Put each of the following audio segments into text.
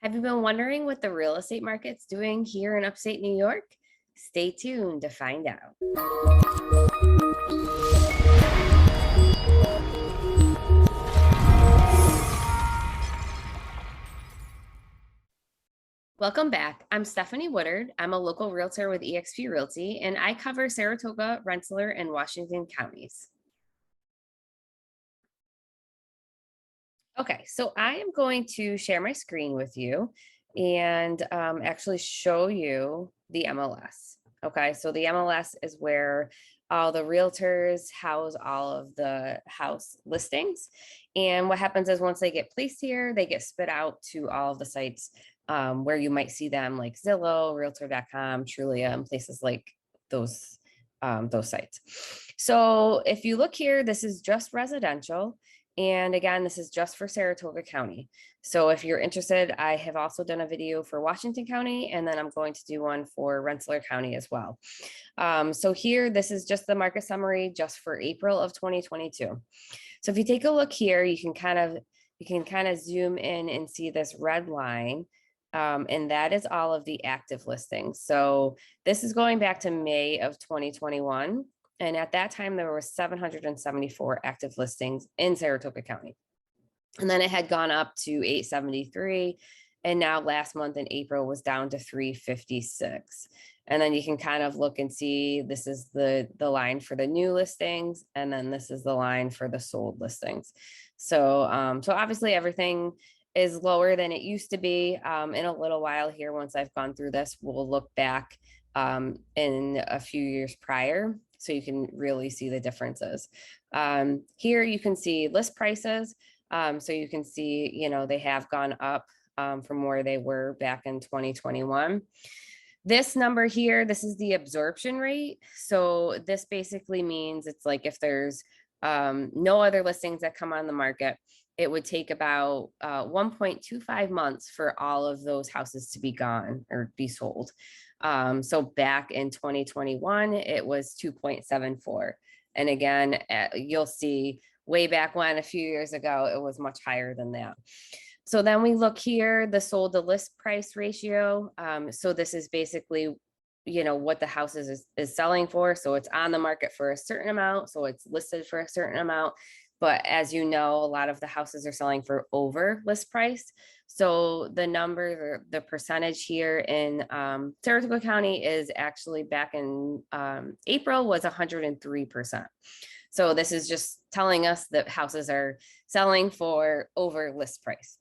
Have you been wondering what the real estate market's doing here in upstate New York? Stay tuned to find out. Welcome back. I'm Stephanie Woodard. I'm a local realtor with eXp Realty, and I cover Saratoga, Rensselaer, and Washington counties. Okay, so I am going to share my screen with you and actually show you the MLS. Okay, so the MLS is where all the realtors house all of the house listings. And what happens is once they get placed here, they get spit out to all of the sites where you might see them, like Zillow, Realtor.com, Trulia, and places like those sites. So if you look here, this is just residential. And again, this is just for Saratoga County. So if you're interested, I have also done a video for Washington County, and then I'm going to do one for Rensselaer County as well. So here, this is just the market summary just for April of 2022. So if you take a look here, you can kind of zoom in and see this red line. And that is all of the active listings. So this is going back to May of 2021. And at that time, there were 774 active listings in Saratoga County. And then it had gone up to 873. And now last month in April was down to 356. And then you can kind of look and see, this is the line for the new listings. And then this is the line for the sold listings. So, so obviously everything is lower than it used to be. In a little while here, once I've gone through this, we'll look back in a few years prior, so you can really see the differences. Here you can see list prices. So you can see, you know, they have gone up from where they were back in 2021. This number here, this is the absorption rate. So this basically means it's like if there's no other listings that come on the market, it would take about 1.25 months for all of those houses to be gone or be sold. So back in 2021, it was 2.74. And again, you'll see way back when, a few years ago, it was much higher than that. So then we look here, the sold to list price ratio. So this is basically, you know, what the house is selling for. So it's on the market for a certain amount. So it's listed for a certain amount. But as you know, a lot of the houses are selling for over list price. So the number, the percentage here in Saratoga County is actually back in April was 103%. So this is just telling us that houses are selling for over list price.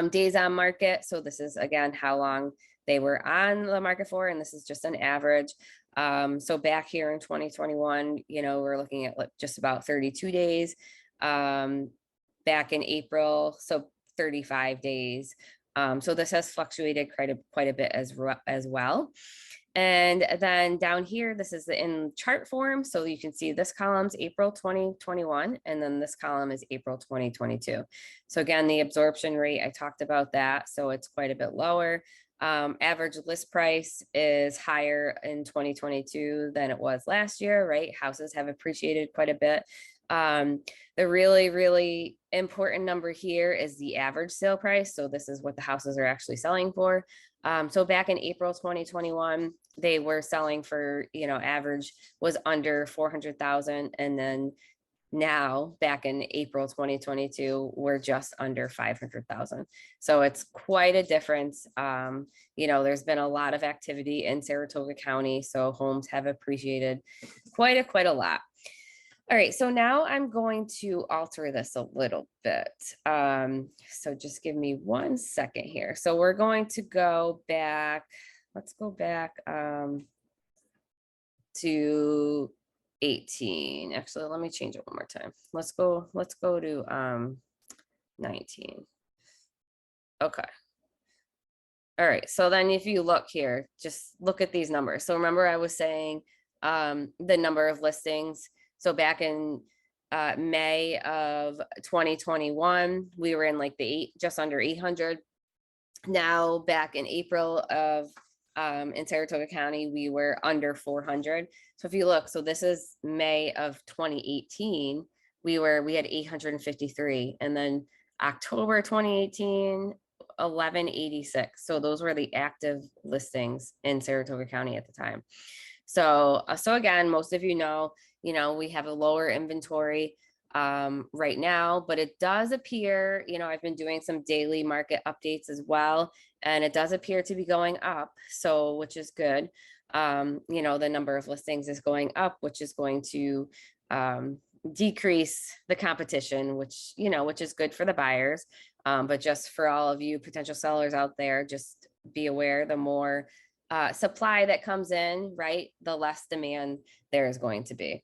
Days on market. So this is, again, how long they were on the market for, and this is just an average. So back here in 2021, you know, we're looking at like just about 32 days. Back in April, so 35 days. So this has fluctuated quite a bit as well. And then down here, this is in chart form. So you can see this column's April 2021, and then this column is April 2022. So again, the absorption rate, I talked about that. So it's quite a bit lower. Average list price is higher in 2022 than it was last year, right? Houses have appreciated quite a bit. The really, really important number here is the average sale price. So this is what the houses are actually selling for. So back in April 2021, they were selling for, you know, average was under 400,000. And then now back in April 2022, we're just under 500,000. So it's quite a difference. You know, there's been a lot of activity in Saratoga County. So homes have appreciated quite a lot. All right, so now I'm going to alter this a little bit. So just give me 1 second here. So we're going to go back. Let's go back to 18. Actually, let me change it one more time. Let's go to 19. Okay. All right, so then if you look here, just look at these numbers. So remember I was saying the number of listings. So back in May of 2021, we were in like just under 800. Now back in April of in Saratoga County, we were under 400. So if you look, so this is May of 2018, we had 853, and then October 2018 1186. So those were the active listings in Saratoga County at the time. So, so again, most of you know, we have a lower inventory right now, but it does appear, I've been doing some daily market updates as well, and it does appear to be going up. So, which is good. The number of listings is going up, which is going to decrease the competition, which is good for the buyers. But just for all of you potential sellers out there, just be aware, the more supply that comes in, right, the less demand there is going to be.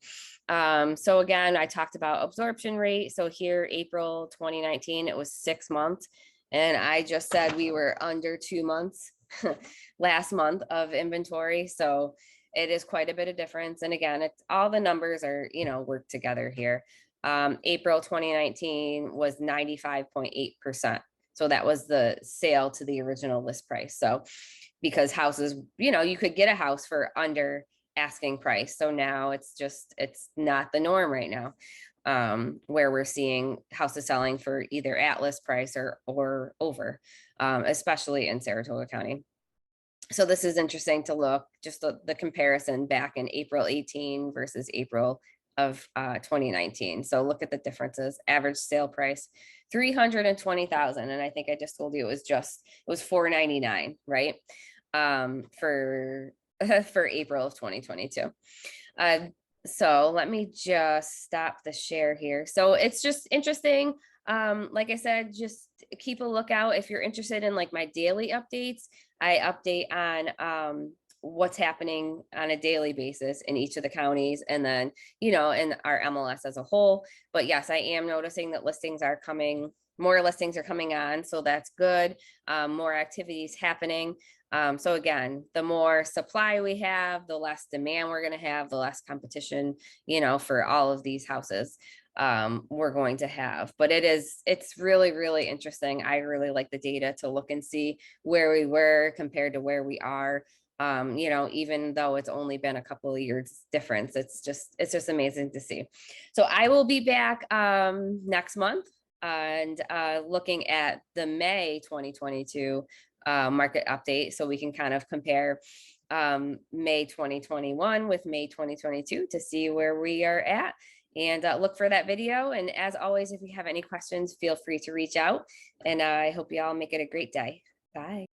So again, I talked about absorption rate. So here, April 2019, it was 6 months. And I just said we were under 2 months last month of inventory. So it is quite a bit of difference. And again, it's all the numbers are, work together here. April 2019 was 95.8%. So that was the sale to the original list price. So because houses, you could get a house for under asking price. So now it's not the norm right now, where we're seeing houses selling for either at list price or over, especially in Saratoga County. So this is interesting to look, just the comparison back in April 18 versus April of 2019. So look at the differences. Average sale price, 320,000. And I think I just told you it was 499, right? For April of 2022. So let me just stop the share here. So it's just interesting. Like I said, just keep a lookout if you're interested in like my daily updates. I update on what's happening on a daily basis in each of the counties, and then in our MLS as a whole. But yes, I am noticing that more listings are coming on, so that's good. More activities happening. So again, the more supply we have, the less demand we're going to have, the less competition, for all of these houses we're going to have. But it's really, really interesting. I really like the data to look and see where we were compared to where we are. Even though it's only been a couple of years difference, it's just amazing to see. So I will be back next month and looking at the May 2022 market update, so we can kind of compare May 2021 with May 2022 to see where we are at, and look for that video. And as always, if you have any questions, feel free to reach out, and I hope you all make it a great day. Bye.